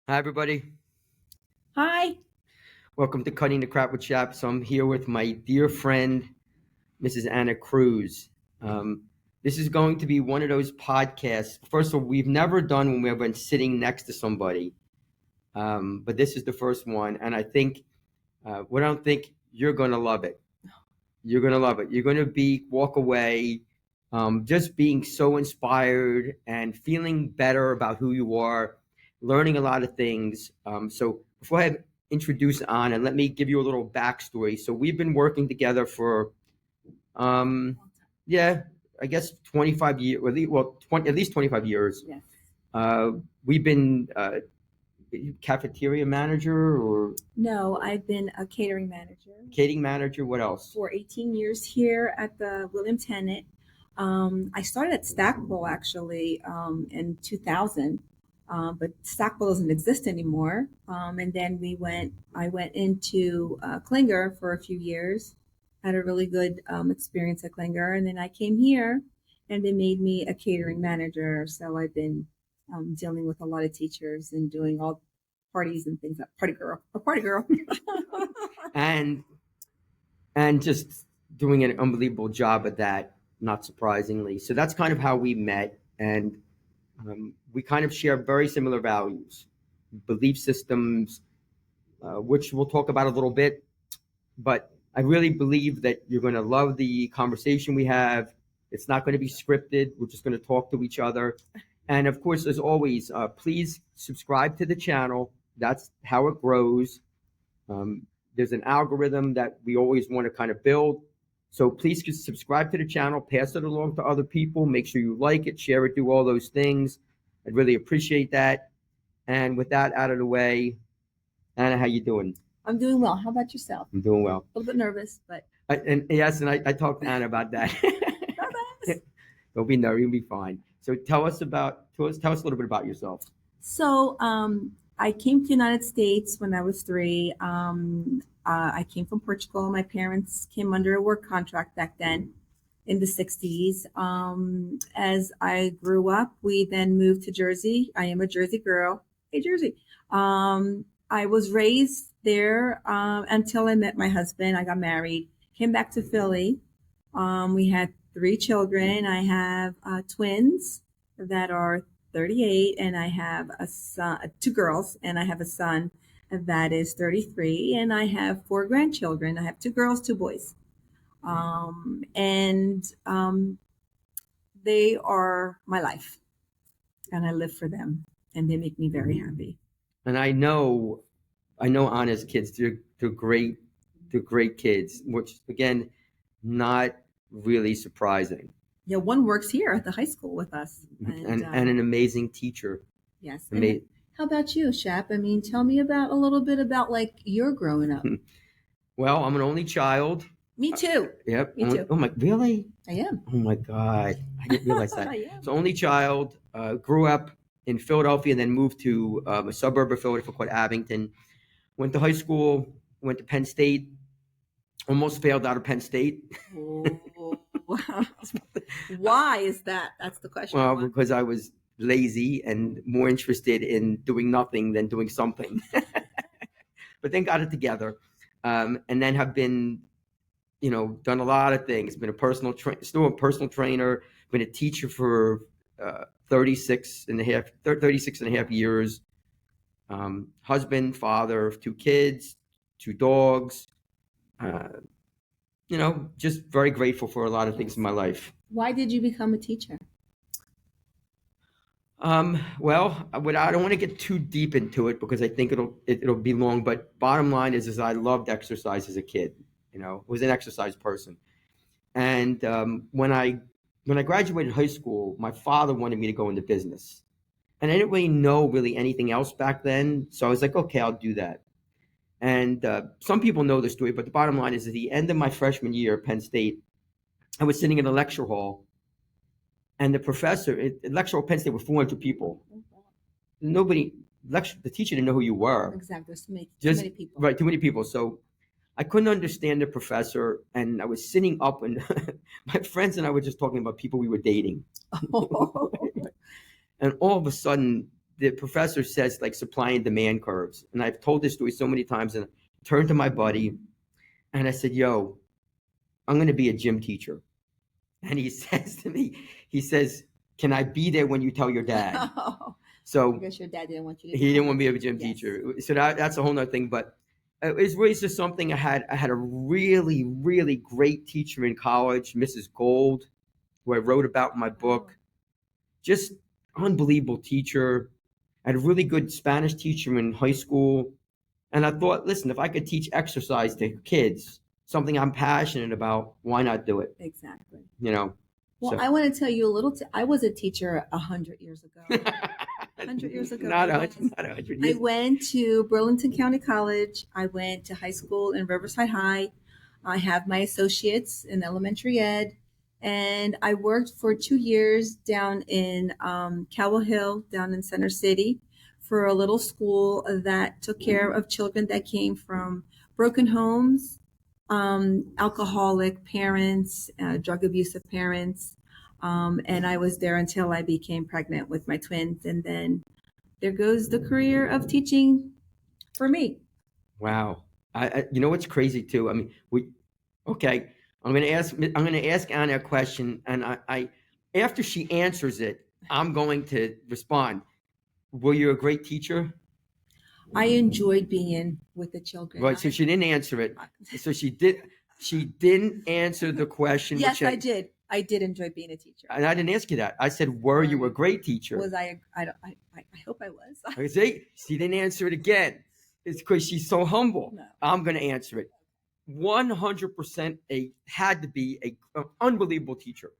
Hi, everybody. Hi. Welcome to Cutting the Crap with Shap. So I'm here with my dear friend, Mrs. Anna Cruz. Um, this is going to be one of those podcasts. First of all, we've never done when we've been sitting next to somebody, but this is the first one, and I think, I don't think you're going to love it. You're going to love it. You're going to walk away, just being so inspired and feeling better about who you are, learning a lot of things. So before I introduce Anna, let me give you a little backstory. So we've been working together for, um, yeah, I guess 25 years, or at least 25 years. Yes. Uh, we've been cafeteria manager or No, I've been a catering manager catering manager. What else? for 18 years here at the William Tennant. I started at Stackpole actually in 2000, but Stackpole doesn't exist anymore. And then I went into Klinger for a few years, had a really good experience at Klinger. And then I came here and they made me a catering manager. So I've been dealing with a lot of teachers and doing all parties and things. A party girl. and and just doing an unbelievable job at that, not surprisingly. So that's kind of how we met, and we kind of share very similar values, belief systems, which we'll talk about a little bit. But I really believe that you're going to love the conversation we have. It's not going to be scripted. We're just going to talk to each other. And of course, as always, please subscribe to the channel. That's how it grows. Um, there's an algorithm that we always want to kind of build. So please just subscribe to the channel, pass it along to other people, make sure you like it, share it, do all those things. I'd really appreciate that. And with that out of the way, Anna, how you doing? I'm doing well. How about yourself? I'm doing well. A little bit nervous, but And yes, and I talked to Anna about that. nervous. Don't be nervous, you'll be fine. So tell us a little bit about yourself. So I came to the United States when I was three. I came from Portugal. My parents came under a work contract back then in the 60s. As I grew up, we then moved to Jersey. I am a Jersey girl. Hey, Jersey. I was raised there until I met my husband. I got married, came back to Philly. We had three children. I have twins that are 38, and I have a son, two girls, and I have a son that is 33, and I have four grandchildren. I have two girls, two boys. And they are my life, and I live for them, and they make me very happy. And I know Anna's kids. They're great kids, which again, not really surprising. Yeah, one works here at the high school with us. And an amazing teacher. Yes. Ama- How about you, Shap? I mean, tell me about a little bit about like your growing up. Well, I'm an only child. Me too. Yep. Me too. Oh my, really? I am. Oh my God, I didn't realize that. I am. So only child. Grew up in Philadelphia, and then moved to a suburb of Philadelphia called Abington. Went to high school. Went to Penn State. Almost failed out of Penn State. Oh, why is that? That's the question. Well, because I was lazy and more interested in doing nothing than doing something. But then got it together, and then have been, done a lot of things. Been still a personal trainer. Been a teacher for 36 and a half years. Husband, father of two kids, two dogs. Just very grateful for a lot of things in my life. Why did you become a teacher? Well, I don't want to get too deep into it because I think it'll be long. But bottom line is I loved exercise as a kid. Was an exercise person. And when I graduated high school, my father wanted me to go into business, and I didn't really know anything else back then. So I was like, okay, I'll do that. And some people know the story, but the bottom line is at the end of my freshman year at Penn State, I was sitting in a lecture hall, and the professor, lecture hall at Penn State with 400 people. The teacher didn't know who you were. Exactly. There's too many people. Right, too many people. So I couldn't understand the professor, and I was sitting up, and my friends and I were just talking about people we were dating. And all of a sudden, the professor says like supply and demand curves. And I've told this story so many times, and I turned to my buddy and I said, yo, I'm going to be a gym teacher. And he says to me, he says, can I be there when you tell your dad? So I guess your dad didn't want you to. he didn't want me to be a gym Yes. teacher. So that's a whole nother thing. But it was really just something I had a really, really great teacher in college, Mrs. Gold, who I wrote about in my book. Just unbelievable teacher. I had a really good Spanish teacher in high school. And I thought, listen, if I could teach exercise to kids, something I'm passionate about, why not do it? Exactly. You know? Well, So. I want to tell you a little. I was a teacher 100 years ago. 100 years ago. Not 100 years. I went to Burlington County College. I went to high school in Riverside High. I have my associates in elementary ed. And I worked for 2 years down in Cowell Hill, down in Center City, for a little school that took care of children that came from broken homes, alcoholic parents, drug abusive parents. And I was there until I became pregnant with my twins. And then there goes the career of teaching for me. Wow. I you know what's crazy too? I mean, okay, I'm gonna ask Anna a question, and I after she answers it, I'm going to respond. Were you a great teacher? I enjoyed being with the children. Right, so she didn't answer it. So she didn't answer the question. Yes, I did. I did enjoy being a teacher. And I didn't ask you that. I said, were you a great teacher? Was I? I hope I was. I see, she didn't answer it again. It's because she's so humble. No. I'm going to answer it. 100% had to be an unbelievable teacher.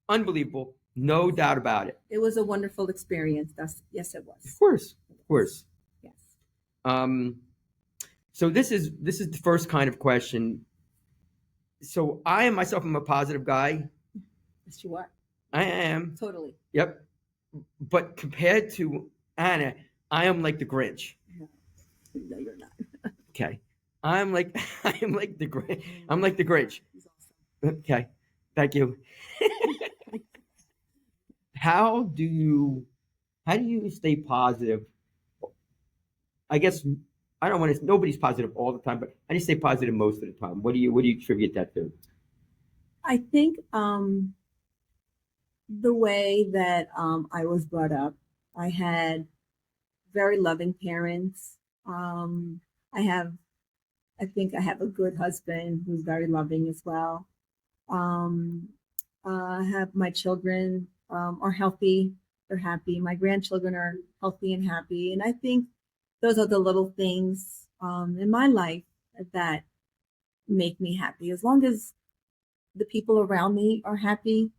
Unbelievable. No doubt about it. It was a wonderful experience. Yes, it was. Of course. Yes. So this is the first kind of question. So I myself am a positive guy. Yes, you are. I am. Totally. Yep. But compared to Anna, I am like the Grinch. No, you're not. Okay. I'm like the Grinch. I'm like the Grinch. He's awesome. Okay. Thank you. How do you stay positive? I guess I don't want to. Nobody's positive all the time, but how do you stay positive most of the time? What do you attribute that to? I think the way that I was brought up, I had very loving parents. I think I have a good husband who's very loving as well. I have my children are healthy. They're happy. My grandchildren are healthy and happy. And I think those are the little things in my life that make me happy. As long as the people around me are happy,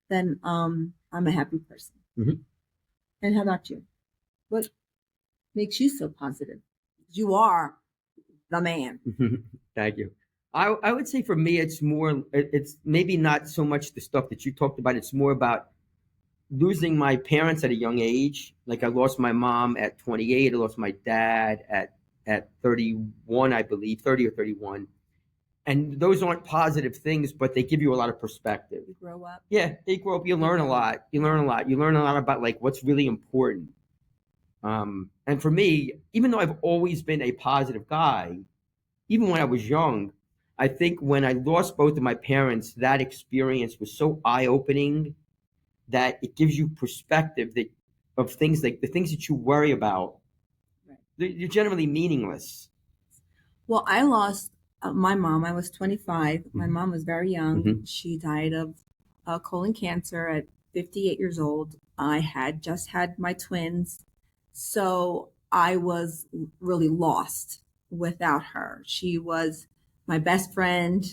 then I'm a happy person. Mm-hmm. And how about you? What makes you so positive? You are the man. Thank you. I would say for me, it's maybe not so much the stuff that you talked about. It's more about losing my parents at a young age. Like I lost my mom at 28. I lost my dad at 31, I believe, 30 or 31. And those aren't positive things, but they give you a lot of perspective. You grow up. Yeah, you grow up. You learn a lot. You learn a lot about like what's really important. And for me, even though I've always been a positive guy, even when I was young, I think when I lost both of my parents, that experience was so eye-opening that it gives you perspective of things like the things that you worry about. Right. They're generally meaningless. Well, I lost my mom. I was 25. My mom was very young. Mm-hmm. She died of colon cancer at 58 years old. I had just had my twins. So I was really lost without her. She was my best friend.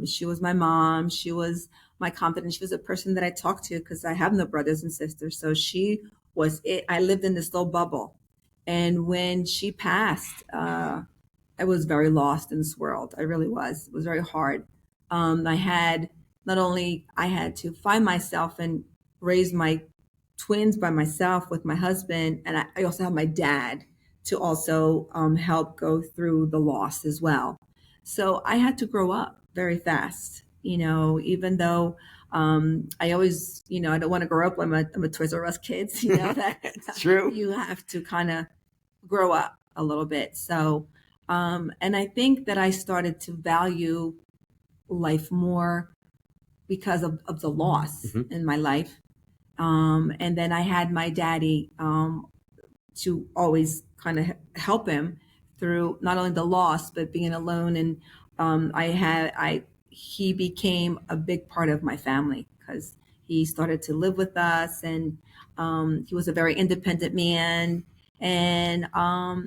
She was my mom. She was my confidant. She was a person that I talked to because I have no brothers and sisters. So she was it. I lived in this little bubble. And when she passed, I was very lost in this world. I really was. It was very hard. I had to find myself and raise my twins by myself with my husband. And I also have my dad to also help go through the loss as well. So I had to grow up very fast. Even though I always, I don't want to grow up. I'm a Toys R Us kid, that It's true. you have to kind of grow up a little bit. So, and I think that I started to value life more because of the loss in my life. And then I had my daddy to always kind of help him through not only the loss but being alone. And he became a big part of my family because he started to live with us, and he was a very independent man. And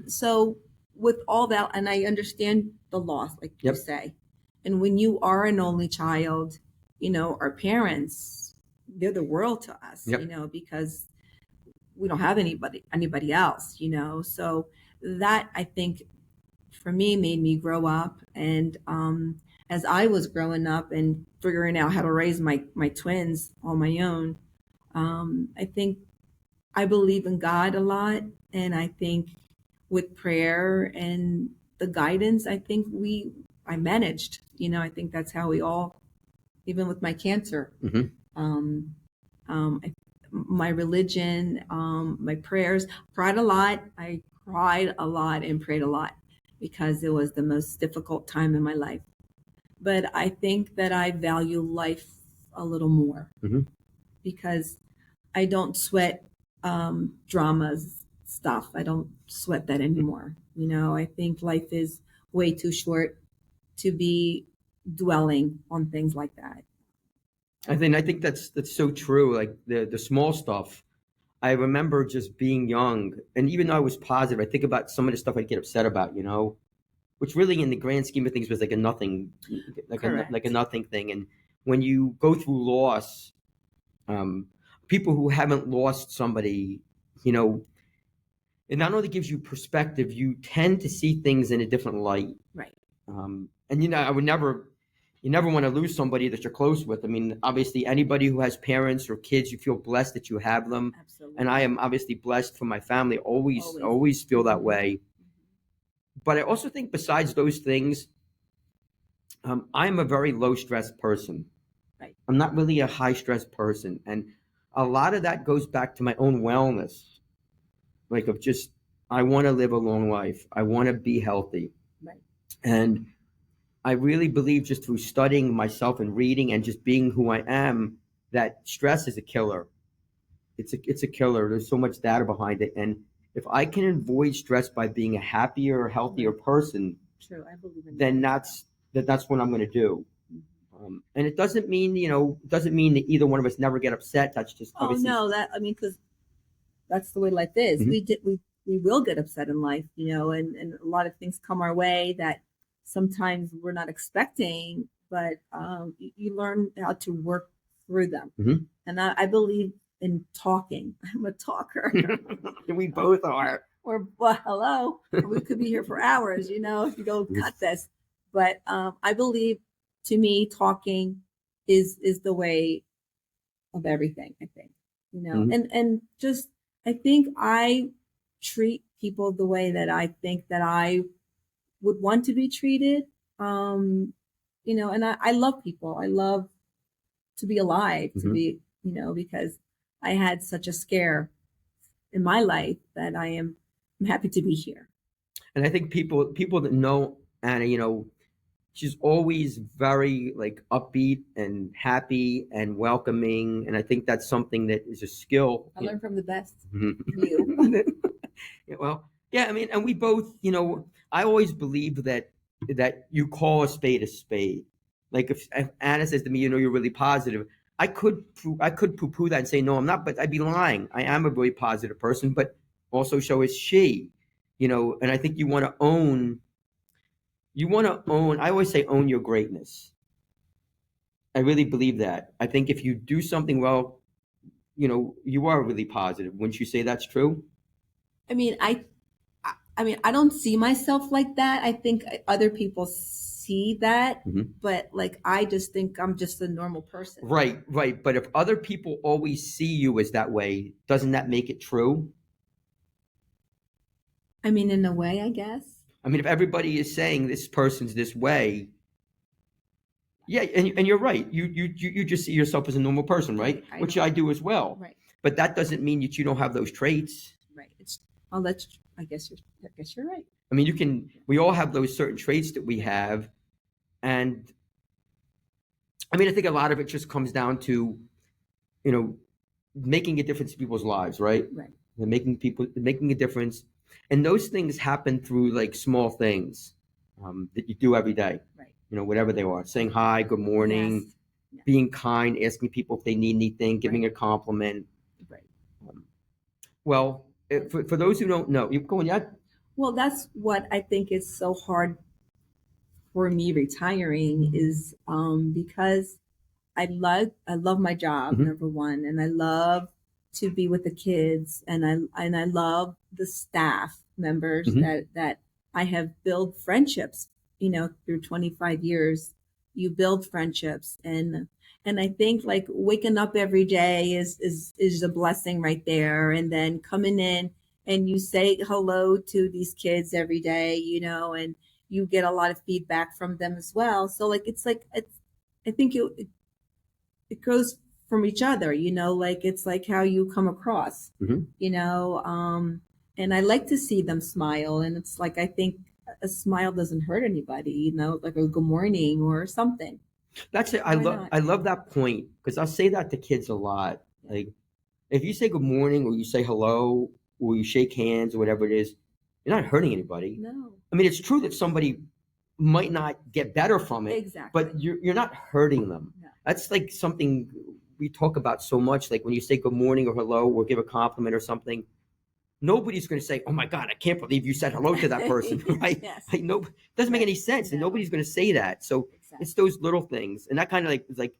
so with all that, and I understand the loss, like you Yep. say, and when you are an only child, our parents, they're the world to us, Yep. because we don't have anybody else, so that, I think, for me, made me grow up. And as I was growing up and figuring out how to raise my twins on my own, I think I believe in God a lot. And I think with prayer and the guidance, I think I managed. I think that's how we all, even with my cancer, um, I, my religion, my prayers, cried a lot. I cried a lot and prayed a lot because it was the most difficult time in my life. But I think that I value life a little more because I don't sweat dramas stuff. I don't sweat that anymore. I think life is way too short to be dwelling on things like that. I think that's so true. Like the small stuff. I remember just being young, and even though I was positive, I think about some of the stuff I'd get upset about, which really, in the grand scheme of things, was like a nothing, like a Correct. nothing thing. And when you go through loss, um, people who haven't lost somebody, you know, it not only gives you perspective, you tend to see things in a different light. Right. And you never want to lose somebody that you're close with. I mean, obviously, anybody who has parents or kids, you feel blessed that you have them. Absolutely. And I am obviously blessed for my family. Always. Always feel that way. But I also think, besides those things, I'm a very low stress person. Right. I'm not really a high stress person, and a lot of that goes back to my own wellness, like of just I want to live a long life. I want to be healthy, Right. and I really believe, just through studying myself and reading and just being who I am, that stress is a killer. It's a killer. There's so much data behind it, and if I can avoid stress by being a happier, healthier person, True. I believe in then that. that's what I'm going to do. And it doesn't mean, that either one of us never get upset. That's just Oh obviously. no, because that's the way life is. We will get upset in life, and a lot of things come our way that sometimes we're not expecting, but you learn how to work through them. And I believe in talking. I'm a talker. We both are. Well, hello, we could be here for hours, if you go cut this. But I believe, to me, talking is the way of everything. I think, and just I think I treat people the way that I think that I would want to be treated. And I love people. I love to be alive, to be, because I had such a scare in my life that I'm happy to be here. And I think people that know Anna, she's always very like upbeat and happy and welcoming, and I think that's something that is a skill. I learn from the best. You. Well, yeah, I mean, and we both, I always believe that you call a spade a spade. Like if Anna says to me, you're really positive, I could poo-poo that and say no, I'm not, but I'd be lying. I am a really positive person, but also so is she. And I think you want to own. I always say own your greatness. I really believe that. I think if you do something well, you are really positive. Wouldn't you say that's true? I mean, I don't see myself like that. I think other people see that, but like I just think I'm just a normal person. Right. But if other people always see you as that way, doesn't that make it true? I mean, in a way, I guess. I mean, if everybody is saying this person's this way, Yeah, and you're right. You just see yourself as a normal person, right? I Which know. I do as well. Right. But that doesn't mean that you don't have those traits. Right. Oh, that's. I guess you're right. I mean, we all have those certain traits that we have. And I mean, I think a lot of it just comes down to, you know, making a difference in people's lives, right? Right. And making a difference. And those things happen through like small things that you do every day, Right. Whatever they are, saying hi, good morning, Yes. Yes. being kind, asking people if they need anything, giving a compliment. Right. Um, well, for those who don't know, you going yet? Well, that's what I think is so hard for me retiring is because I love my job, Mhm. number one, and I love to be with the kids, and I love the staff members Mhm. that I have built friendships, through 25 years. You build friendships, and I think like waking up every day is a blessing right there, and then coming in and you say hello to these kids every day, and you get a lot of feedback from them as well. So it's I think it goes from each other, like it's like how you come across, Mhm. and I like to see them smile. And it's like, I think a smile doesn't hurt anybody, like a good morning or something. That's it. Why not? I love that point because I say that to kids a lot. Like if you say good morning or you say hello or you shake hands or whatever it is, you're not hurting anybody. No, I mean, it's true that somebody might not get better from it, exactly. but you're not hurting them. No. That's like something we talk about so much. Like when you say good morning or hello or give a compliment or something, nobody's going to say, "Oh my God, I can't believe you said hello to that person," right? Yes. Like no, it doesn't make any sense, and No. nobody's going to say that. So Exactly. it's those little things, and that kind of like is like,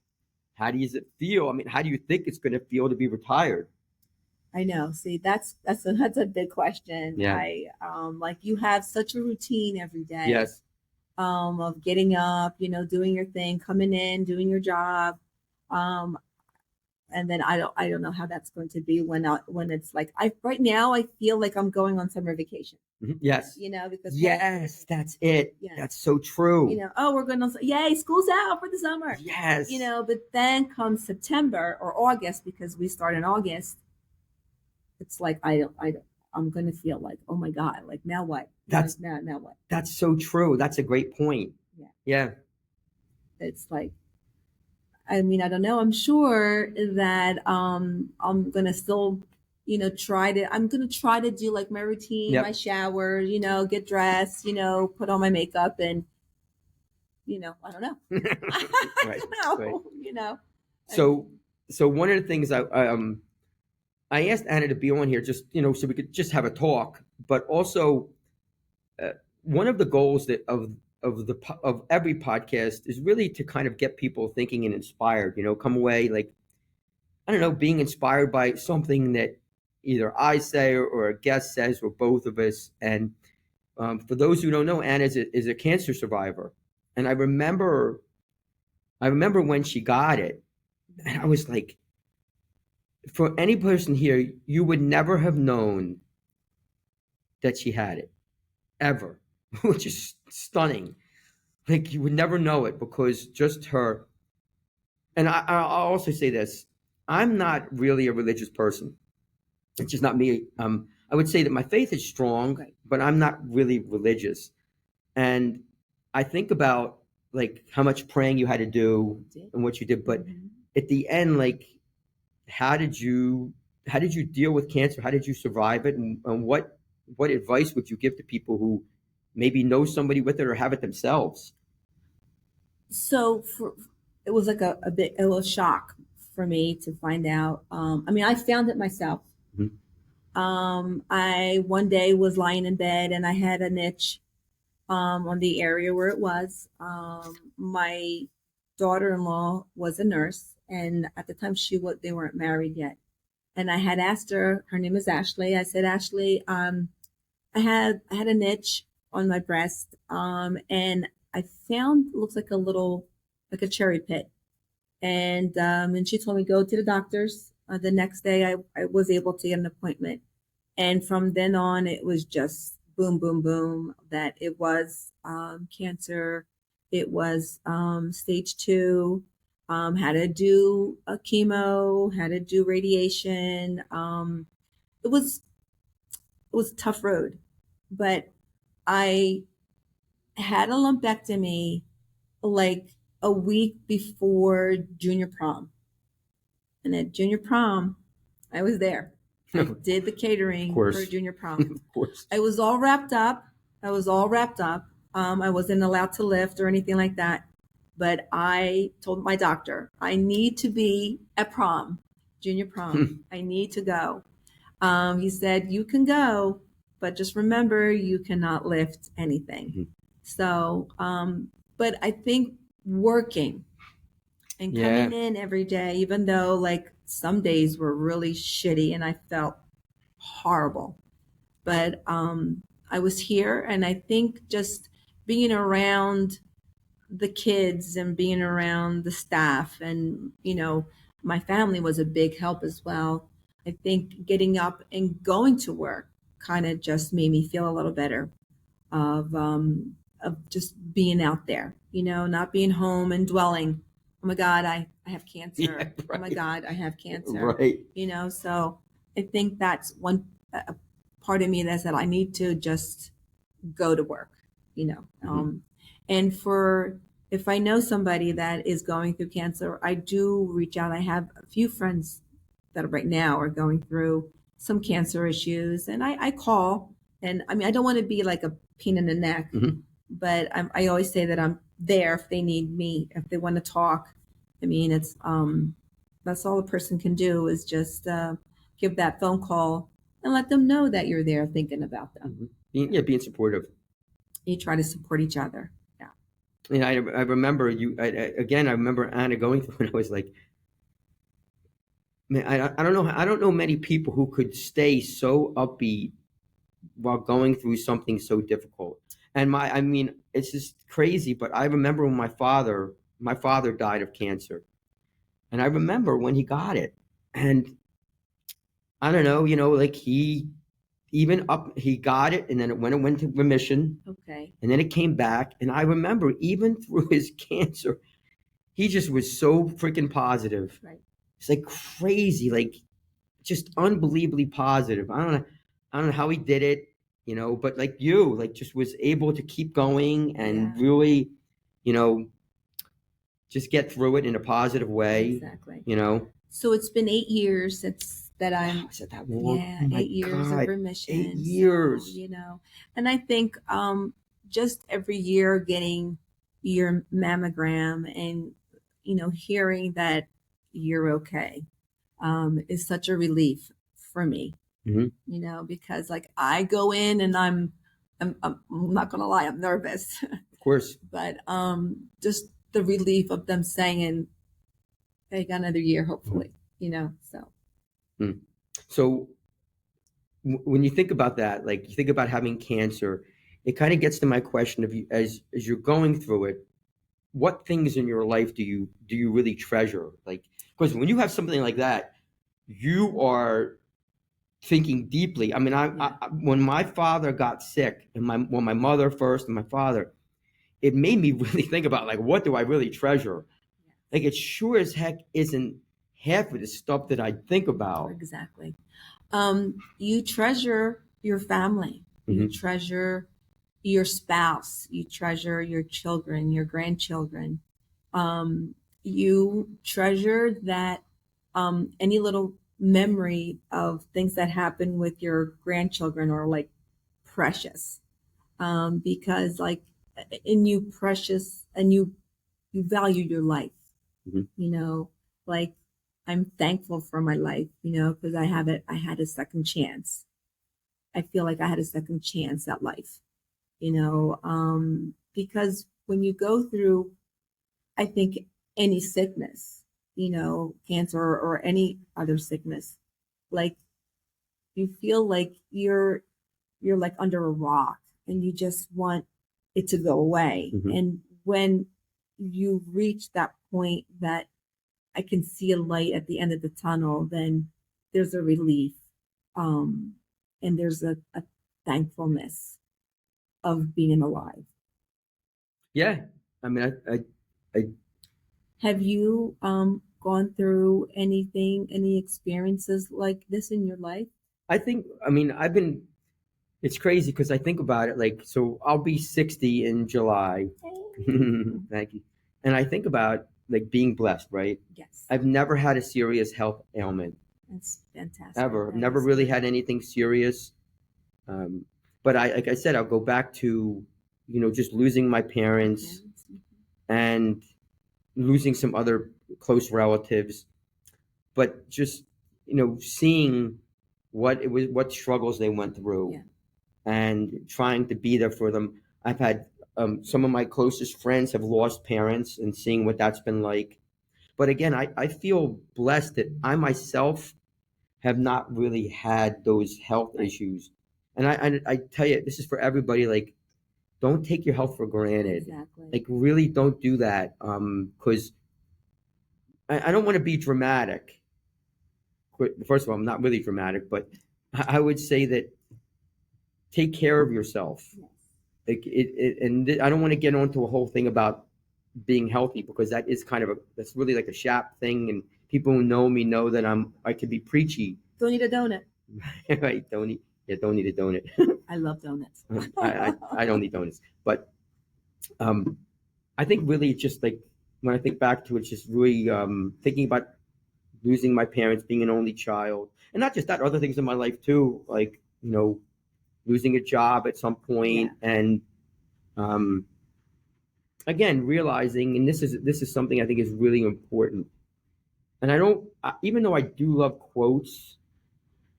how does it feel? I mean, how do you think it's going to feel to be retired? I know. See, that's a big question. Yeah. Like you have such a routine every day. Yes. Of getting up, doing your thing, coming in, doing your job. Um, and then I don't know how that's going to be when it's like right now I feel like I'm going on summer vacation. Mhm. Yes. Because Yes, that's it. Yes. That's so true. Oh, we're going to, yay, school's out for the summer. Yes. But then comes September or August, because we start in August. It's like I'm going to feel like, oh my God, like now what? That's now what? That's so true. That's a great point. Yeah. Yeah. It's like, I mean, I don't know. I'm sure that I'm gonna still, I'm gonna try to do like my routine, Yep. my shower, get dressed, put on my makeup, and I don't know. Right. I don't Right. know. So one of the things I asked Anna to be on here just so we could just have a talk, but also one of the goals of every podcast is really to kind of get people thinking and inspired. Come away like, I don't know, being inspired by something that either I say or a guest says or both of us. And for those who don't know, Anna is a cancer survivor, and I remember when she got it, and I was like, for any person here, you would never have known that she had it ever, which is stunning. Like you would never know it because just her. And I'll also say this: I'm not really a religious person. It's just not me. I would say that my faith is strong, Right. but I'm not really religious. And I think about like how much praying you had to do and what you did, but at the end, like, how did you deal with cancer? How did you survive it? And what advice would you give to people who maybe know somebody with it or have it themselves? So it was like a bit, it was a shock for me to find out. I mean, I found it myself. Mhm. I one day was lying in bed and I had an itch on the area where it was. My daughter-in-law was a nurse, and at the time they weren't married yet. And I had asked her name is Ashley. I said, Ashley, I had an itch on my breast, and I found looks like like a cherry pit. And she told me go to the doctors. The next day, I was able to get an appointment, and from then on, it was just boom, boom, boom that it was cancer, It was stage 2. Had to do a chemo, had to do radiation. It was a tough road, but I had a lumpectomy like a week before junior prom. And at junior prom, I was there. I did the catering for junior prom. Of course. I was all wrapped up. I wasn't allowed to lift or anything like that. But I told my doctor, I need to be at prom, junior prom. I need to go. He said, you can go, but just remember you cannot lift anything. So, but I think working and coming in every day, even though like some days were really shitty and I felt horrible, but I was here, and I think just being around the kids and being around the staff and my family was a big help as well. I think getting up and going to work kind of just made me feel a little better of just being out there, not being home and dwelling. Oh my God, I have cancer. Yeah, right. Oh my God, I have cancer. Right. So I think that's one part of me that said I need to just go to work, and if I know somebody that is going through cancer, I do reach out. I have a few friends that right now are going through some cancer issues, and I call. And I mean, I don't want to be like a pain in the neck, but I always say that I'm there if they need me, if they want to talk. I mean, it's that's all a person can do is just give that phone call and let them know that you're there thinking about them. Being supportive. You try to support each other. Yeah. And I remember I remember Anna going through, and I was like, man, I don't know many people who could stay so upbeat while going through something so difficult. And I mean, it's just crazy, but I remember when my father died of cancer. And I remember when he got it. And I don't know, like he got it, and then it went to remission. Okay. And then it came back. And I remember even through his cancer, he just was so freaking positive. Right. It's like crazy, like just unbelievably positive. I don't know how he did it, but like just was able to keep going and really, just get through it in a positive way. Exactly. So it's been 8 years since that I'm. Is it that long? Yeah, Oh 8 years God, of remission. 8 years. So, and I think just every year getting your mammogram and hearing that you're okay is such a relief for me. Because like I go in and I'm not gonna lie, I'm nervous. Of course. But just the relief of them saying, "Hey, got another year, hopefully." So. So when you think about that, like you think about having cancer, it kind of gets to my question of you as you're going through it, what things in your life do you really treasure? Like, because when you have something like that, you are thinking deeply. I mean, when my father got sick, and when my mother first and my father, it made me really think about like, what do I really treasure? Like, it sure as heck isn't half of the stuff that I think about. Exactly. You treasure your family. You treasure your spouse. You treasure your children, your grandchildren. You treasure that any little memory of things that happen with your grandchildren are like precious, because like in you precious and you value your life. Like I'm thankful for my life, because I had a second chance. I feel like I had a second chance at life, because when you go through, I think any sickness, cancer or any other sickness, like you feel like you're like under a rock and you just want it to go away. And when you reach that point that I can see a light at the end of the tunnel, then there's a relief. And there's a thankfulness of being alive. Yeah. I mean, I Have you gone through anything, any experiences like this in your life? I think, I mean, it's crazy because I think about it like, so I'll be 60 in July. Thank you. And I think about like being blessed, right? Yes, I've never had a serious health ailment that's fantastic. ever. I've That never is really good. had anything serious. Um, but like I said, I'll go back to, just losing my parents Parents. and losing some other close relatives, but just, seeing what struggles they went through Yeah. and trying to be there for them. I've had some of my closest friends have lost parents and seeing what that's been like. But again, I feel blessed that I myself have not really had those health Right. issues. And I tell you, this is for everybody. Like, don't take your health for granted. Exactly. Like, really don't do that. Because I don't want to be dramatic. First of all, I'm not really dramatic, but I would say that take care of yourself. Yes. Like I don't want to get onto a whole thing about being healthy because that's really like a Shap thing, and people who know me know that I could be preachy. Don't eat a donut. Right? Don't eat a donut. I love donuts. I don't eat donuts, but um, I think really it's just like when I think back to it, it's just really thinking about losing my parents, being an only child, and not just that, other things in my life too, like losing a job at some Yeah. point, and um, again realizing, and this is something I think is really important. And I don't, even though I do love quotes,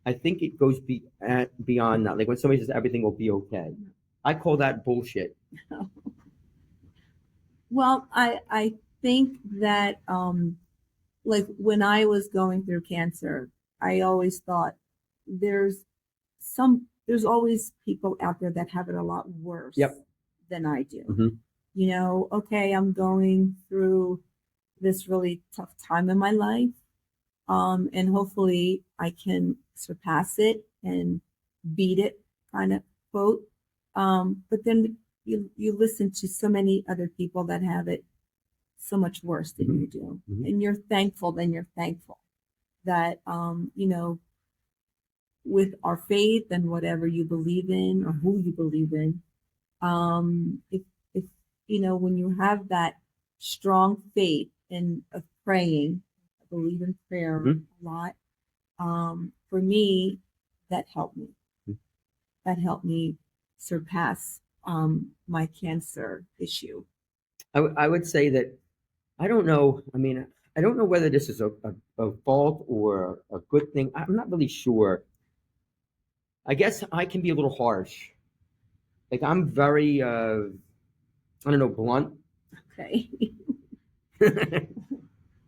I think it goes beyond that. Like when somebody says everything will be okay, I call that bullshit. Well, I think that like when I was going through cancer, I always thought there's there's always people out there that have it a lot worse Yep. than I do. Hmm. Okay, I'm going through this really tough time in my life. And hopefully I can surpass it and beat it, kind of quote. But then you listen to so many other people that have it so much worse than you do, Hmm. and you're thankful. Then you're thankful that with our faith and whatever you believe in or who you believe in, if when you have that strong faith and of praying, I believe in prayer Hmm. a lot. For me, that helped me. That helped me surpass my cancer issue. I would say that I don't know. I mean, I don't know whether this is a fault or a good thing. I'm not really sure. I guess I can be a little harsh. Like I'm very, I don't know, blunt. Okay.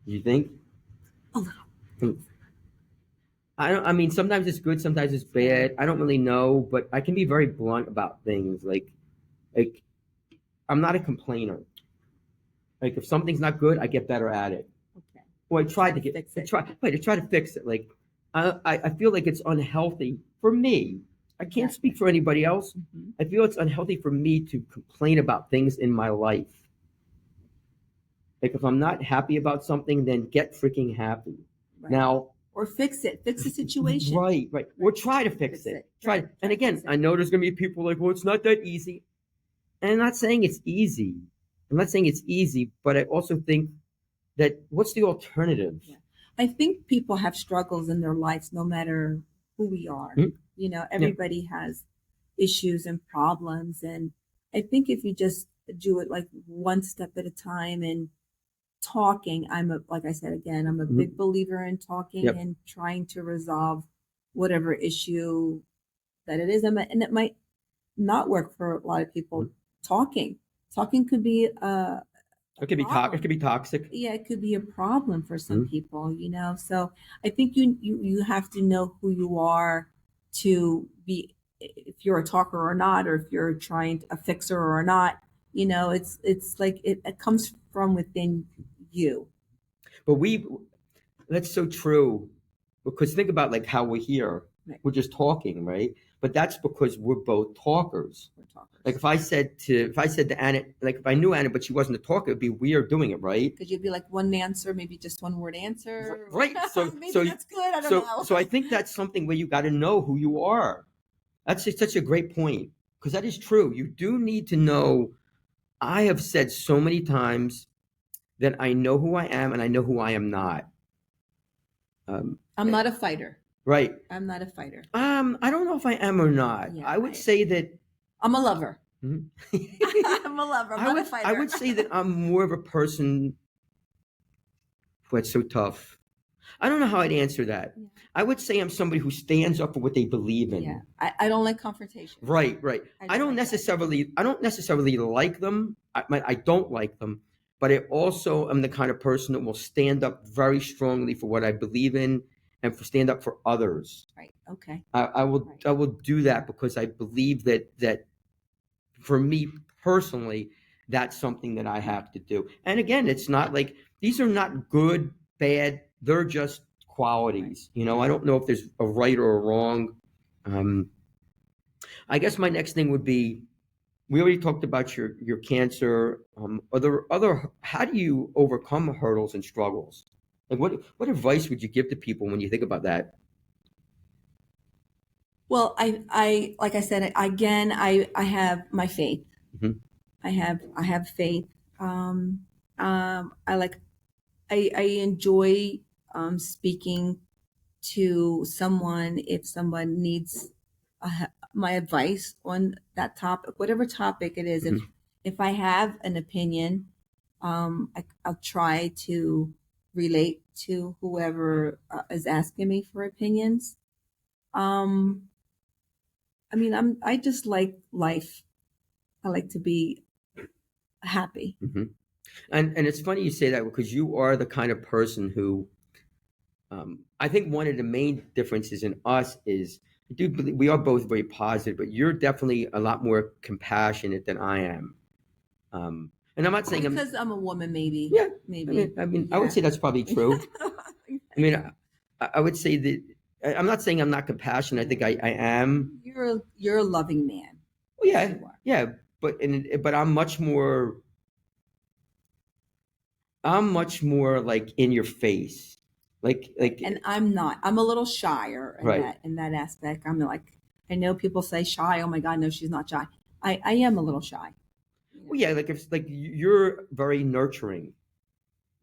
You think? A little. I don't. I mean, sometimes it's good, sometimes it's bad. I don't really know, but I can be very blunt about things. Like I'm not a complainer. Like if something's not good, I get better at it. Okay. Well, I tried to to get, fix I it. try, wait, I try to fix it. Like I feel like it's unhealthy for me. I can't Exactly. speak for anybody else. Mhm. I feel it's unhealthy for me to complain about things in my life. Like if I'm not happy about something, then get freaking happy. Right. Now, Or fix it. Fix the situation. right. Or try to fix it. Try. Right. And Try to again, fix it. I know there's gonna be people like, well, it's not that easy. And I'm not saying it's easy. I'm not saying it's easy, but I also think that what's the alternative? Yeah. I think people have struggles in their lives no matter who we are. Mhm. Everybody has issues and problems. And I think if you just do it like one step at a time and talking, like I said again, I'm a Mhm. big believer in talking Yep. and trying to resolve whatever issue that it is. And it might not work for a lot of people. Mhm. Talking could be It could be problem. It could be toxic. Yeah, it could be a problem for some Mhm. people. So I think you have to know who you are to be, if you're a talker or not, or if you're trying a fixer or not. It's like it comes from within you. But that's so true. Because think about like how we're here. Right. We're just talking, right? but that's because we're both talkers. We're talkers. Like if I said to Anna, like if I knew Anna, but she wasn't a talker, it'd be weird doing it, right? Because you'd be like one answer, maybe just one word answer. Right. So maybe so that's good. I don't know. so I think that's something where you got to know who you are. That's just such a great point, because that is true. You do need to know. I have said so many times that I know who I am and I know who I am not. I'm not a fighter. Right. I'm not a fighter. I don't know if I am or not. Yeah, I would say that I'm a lover. Mhm. I'm a lover. I'm not a fighter. I would say that I'm more of a person. Boy, it's so tough. I don't know how I'd answer that. Yeah. I would say I'm somebody who stands up for what they believe in. Yeah, I don't like confrontation. Right. I don't like necessarily like them. I don't like them, but I also am the kind of person that will stand up very strongly for what I believe in and for stand up for others. Right. Okay. I will do that because I believe that for me personally, that's something that I have to do. And again, it's not like these are not good, bad. They're just qualities. You know, I don't know if there's a right or a wrong. I guess my next thing would be, we already talked about your cancer. Other how do you overcome hurdles and struggles? Like what advice would you give to people when you think about that? Well, I like I said again. I have my faith. Mhm. I have faith. I like I enjoy speaking to someone if someone needs my advice on that topic, whatever topic it is. If I have an opinion, I'll try to relate to whoever is asking me for opinions. I mean, I just like life. I like to be happy. Mm-hmm. And it's funny you say that, because you are the kind of person who, I think one of the main differences in us is, I do believe we are both very positive, but you're definitely a lot more compassionate than I am. And I'm not saying because I'm a woman, maybe. Yeah, maybe. I mean, I would say that's probably true. I mean, I would say that I'm not saying I'm not compassionate. I think I am. You're a loving man. Well, yeah, but I'm much more. I'm much more like in your face, like. And I'm not. I'm a little shyer in Right. in that aspect. I'm like, I know people say shy. Oh my God, no, she's not shy. I am a little shy. Well, yeah, like if like you're very nurturing.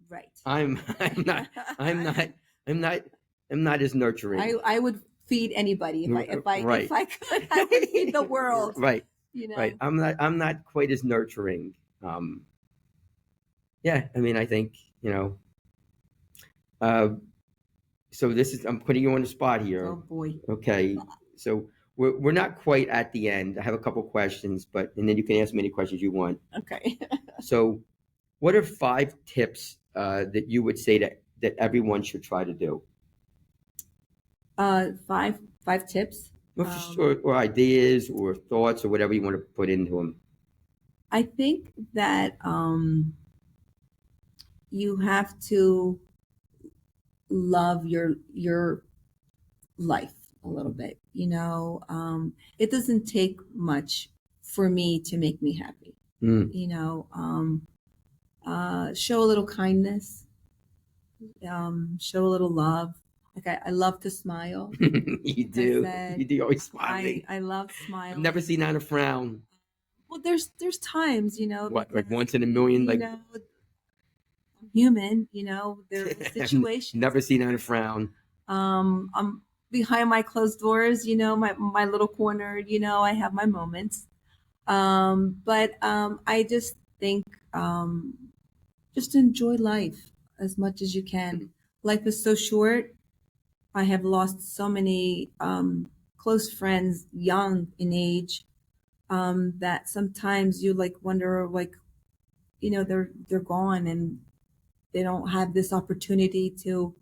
Right. I'm not. I'm not. I'm not. I'm not as nurturing. I would feed anybody if I Right. if I could. I would feed the world. Right. You know. Right. I'm not quite as nurturing. Yeah. I mean, I think so this is, I'm putting you on the spot here. Oh boy. Okay. So we're not quite at the end. I have a couple questions, and then you can ask me any questions you want. Okay. So, what are 5 tips that you would say that everyone should try to do? 5 tips. Or ideas or thoughts or whatever you want to put into them. I think that you have to love your life a little bit. It doesn't take much for me to make me happy. Show a little kindness, show a little love. Like I love to smile. You do. You do always smiling. I love smiling. I've never seen Anna frown. Well, there's times, What, because, like once in a million? Like I'm human, there are situations. Never seen Anna frown. I'm behind my closed doors, my little corner, I have my moments. But I just think just enjoy life as much as you can. Mm-hmm. Life is so short. I have lost so many close friends young in age that sometimes you wonder they're gone and they don't have this opportunity to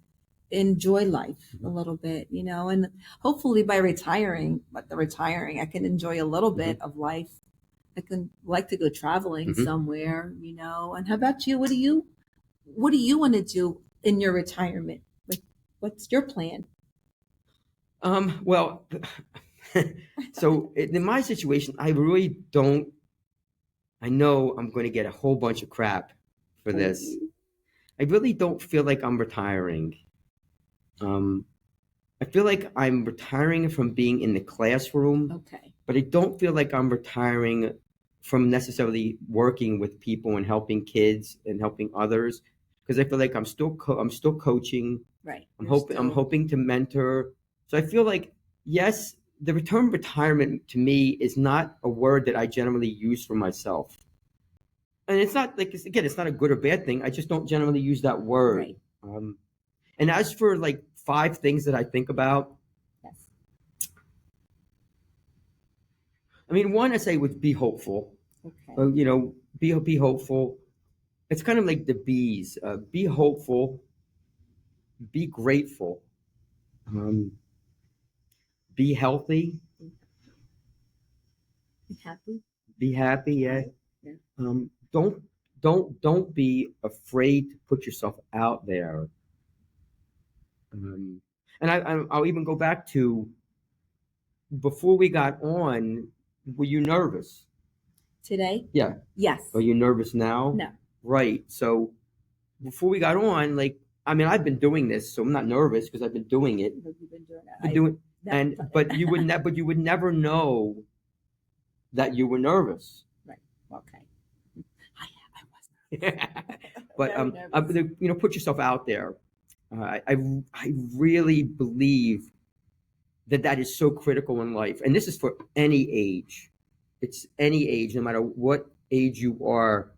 enjoy life a little bit, and hopefully by retiring I can enjoy a little bit of life. I can like to go traveling somewhere, and how about you? What do you want to do in your retirement? Like, what's your plan? Well, So in my situation, I really don't. I know I'm going to get a whole bunch of crap for this. I really don't feel like I'm retiring. Um, I feel like I'm retiring from being in the classroom, Okay. but I don't feel like I'm retiring from necessarily working with people and helping kids and helping others, because I feel like I'm still coaching. Right. I'm hoping to mentor. So I feel like, yes, the term retirement to me is not a word that I generally use for myself. And it's not like, again, it's not a good or bad thing. I just don't generally use that word. Right. Um, and as for like 5 things that I think about, Yes. I mean, one I say would be hopeful. Okay. Be hopeful. It's kind of like the bees. Be hopeful. Be grateful. Um, be healthy. Be happy. Be happy. Yeah. Right. Yeah. Don't be afraid to put yourself out there. Um, and I'll even go back to before we got on. Were you nervous? Today? Yeah. Yes. Are you nervous now? No. Right. So before we got on, like, I mean, I've been doing this, so I'm not nervous because I've been doing it. You've been doing it. Been doing, but you would never know that you were nervous. Right. Okay. I was. But Very nervous. put yourself out there. I really believe that that is so critical in life, and this is for any age. It's any age, no matter what age you are.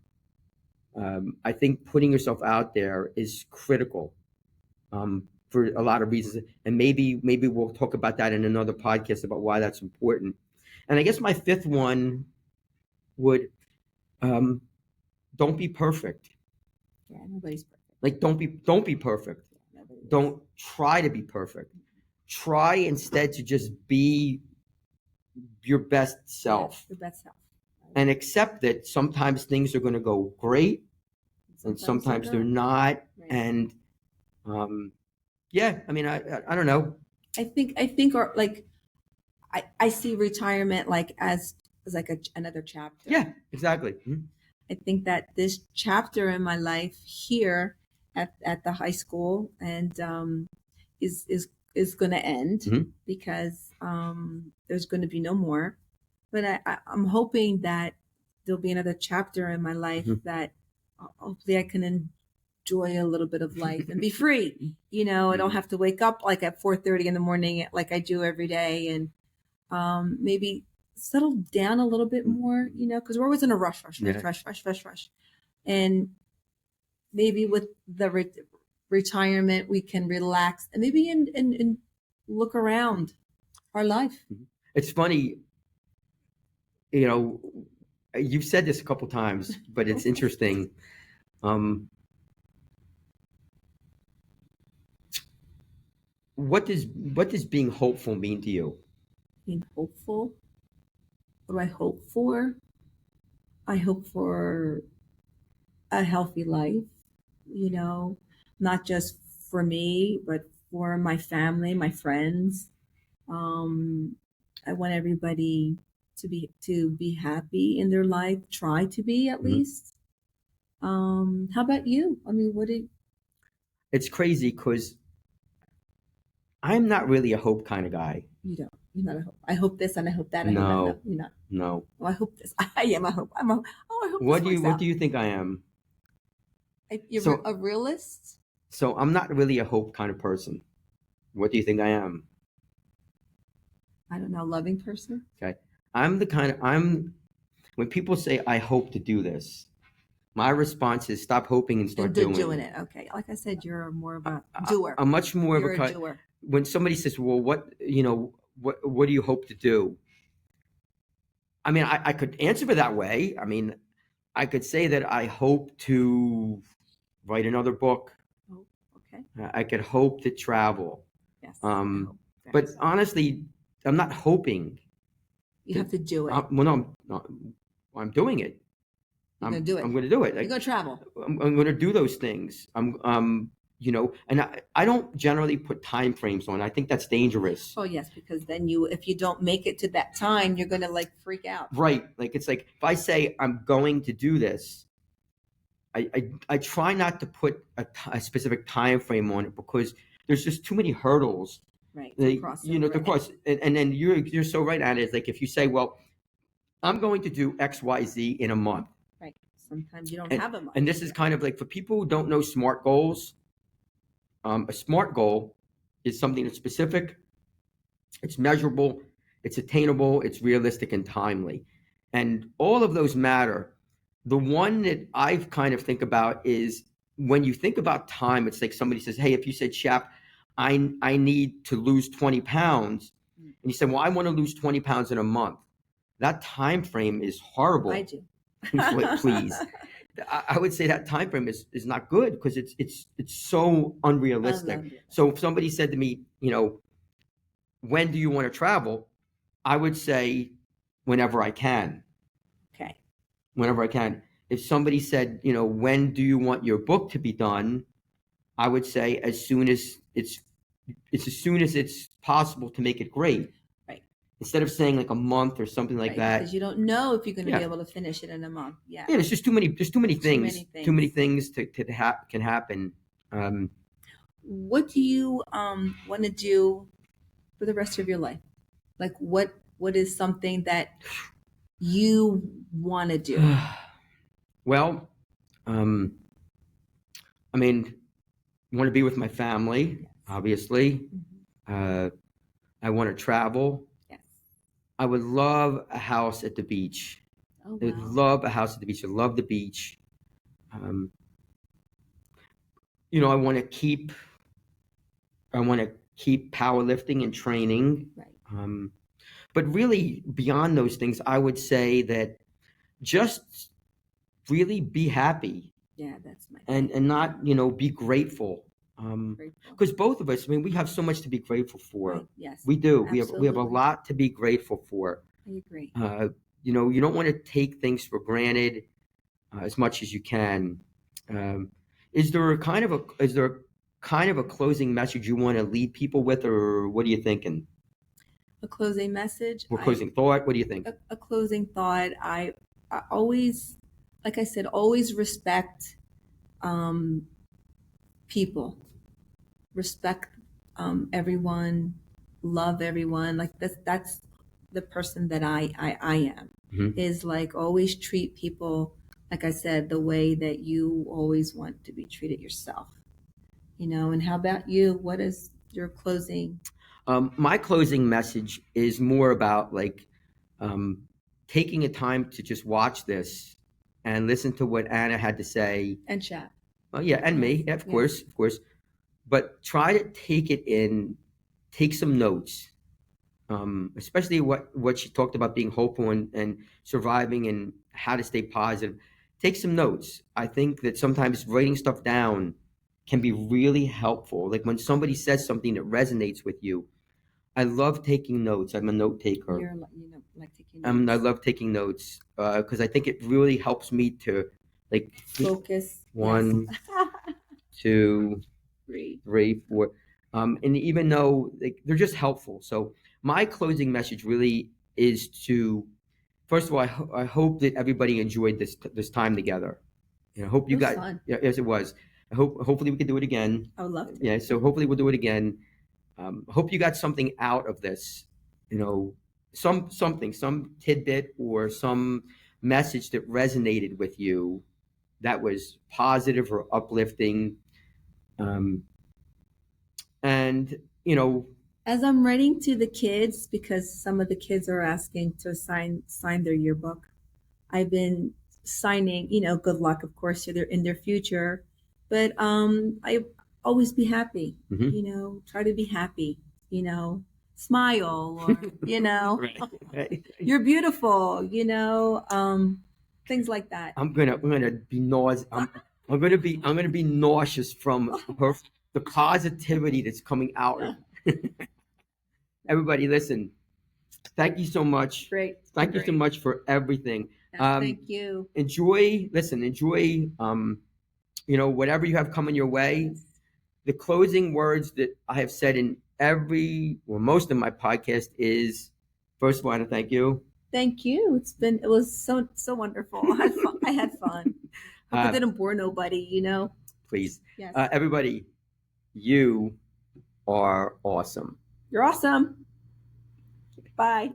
I think putting yourself out there is critical, for a lot of reasons, and maybe we'll talk about that in another podcast about why that's important. And I guess my fifth one would, um, don't be perfect. Yeah, nobody's perfect. Like, don't be perfect. Yeah, Don't try to be perfect. Try instead to just be your best self, the best self. Right. and accept that sometimes things are going to go great and sometimes they're not. Right. And yeah, I mean, I don't know. I think, or like, I see retirement like as like another chapter. Yeah, exactly. Mm-hmm. I think that this chapter in my life here at the high school and is going to end, Mm-hmm. because there's going to be no more. But I'm hoping that there'll be another chapter in my life, Mm-hmm. that hopefully I can enjoy a little bit of life and be free. I don't have to wake up like at 4:30 in the morning like I do every day, and maybe settle down a little bit more, because we're always in a rush. And maybe with the retirement, we can relax and maybe and look around our life. It's funny, you've said this a couple times, but it's interesting. What does being hopeful mean to you? Being hopeful. What do I hope for? I hope for a healthy life, not just for me, but for my family, my friends. I want everybody to be happy in their life, try to be at least. How about you? I mean, It's crazy because I'm not really a hope kind of guy. You don't. You're not a hope. I hope this and I hope that. No. Hope that. No, you're not. No. Oh, I hope this. I am a hope. I hope What this do you think I am? You're a realist? So I'm not really a hope kind of person. What do you think I am? I don't know, loving person? Okay. When people say I hope to do this, my response is stop hoping and start doing it. Okay. Like I said, you're more of a doer. I'm much more you're of a doer. When somebody says, well, what do you hope to do? I mean, I could answer it that way. I mean, I could say that I hope to write another book. Oh, okay. I could hope to travel. Yes. But honestly, I'm not hoping. You have to do it. I'm doing it. You're going to do it. I'm going to do it. You're going to travel. I'm going to do those things. and I don't generally put time frames on. I think that's dangerous. Oh yes, because then if you don't make it to that time, you're gonna like freak out. Right. Like it's like if I say I'm going to do this, I try not to put a specific time frame on it because there's just too many hurdles. Right. Like, To to cross, and then you're so right, Anna. It's like if you say, well, I'm going to do X, Y, Z in a month. Right. Sometimes you don't have a month. And this is kind of like for people who don't know SMART goals. A SMART goal is something that's specific, it's measurable, it's attainable, it's realistic and timely. And all of those matter. The one that I kind of think about is when you think about time, it's like somebody says, hey, if you said, Shap, I need to lose 20 pounds. And you said, well, I want to lose 20 pounds in a month. That time frame is horrible. I do. Please. I would say that time frame is not good because it's so unrealistic. So if somebody said to me, when do you want to travel? I would say whenever I can. Okay. Whenever I can. If somebody said, when do you want your book to be done? I would say as soon as it's possible to make it great. Right. Instead of saying like a month or something like that. Because you don't know if you're going to be able to finish it in a month. Yeah. Yeah, there's just too many things. Too many things can happen. What do you want to do for the rest of your life? Like what is something that you want to do? Well, I want to be with my family, yes. Obviously. Mm-hmm. I want to travel. Yes. I would love a house at the beach. Oh, wow. I would love a house at the beach. I love the beach. I want to keep powerlifting and training. Right. But really, beyond those things, I would say that just really be happy. Yeah, that's my and not be grateful. Because both of us, we have so much to be grateful for. Right. Yes, we do. Absolutely. We have a lot to be grateful for. I agree. You don't want to take things for granted as much as you can. Is there kind of a closing message you want to leave people with, or what are you thinking? A closing message? Or closing thought? What do you think? A closing thought. I always, like I said, always respect people. Respect everyone. Love everyone. Like that's the person that I am. Mm-hmm. Is like always treat people, like I said, the way that you always want to be treated yourself. And how about you? What is your closing? My closing message is more about taking a time to just watch this and listen to what Anna had to say. And Shap. Oh yeah, and me, of course. But try to take it in, take some notes, especially what she talked about being hopeful and surviving and how to stay positive. Take some notes. I think that sometimes writing stuff down can be really helpful. Like when somebody says something that resonates with you, I love taking notes. I'm a note taker. Like taking notes. I love taking notes because I think it really helps me to focus. 1, 2, 3, 4. And even though they're just helpful. So my closing message really is to, first of all, I hope that everybody enjoyed this time together. I hope you guys. Fun. Yeah, yes, it was. Hopefully we can do it again. I would love to. Yeah, so hopefully we'll do it again. Hope you got something out of this. Some tidbit or some message that resonated with you that was positive or uplifting. And as I'm writing to the kids, because some of the kids are asking to sign their yearbook, I've been signing, good luck, of course, in their future. But I always be happy, mm-hmm. Try to be happy, smile, or, right. You're beautiful, things like that. I'm gonna be nauseous. I'm gonna be nauseous from the positivity that's coming out. Everybody, listen. Thank you so much. Great. Thank you so much for everything. Yes, thank you. Enjoy. Whatever you have coming your way. the closing words that I have said in most of my podcast is, first of all, I want to thank you. Thank you. It was so wonderful. I had fun. I had fun. Hope it didn't bore nobody, you know. Please. Yes. Everybody, you are awesome. You're awesome. Bye.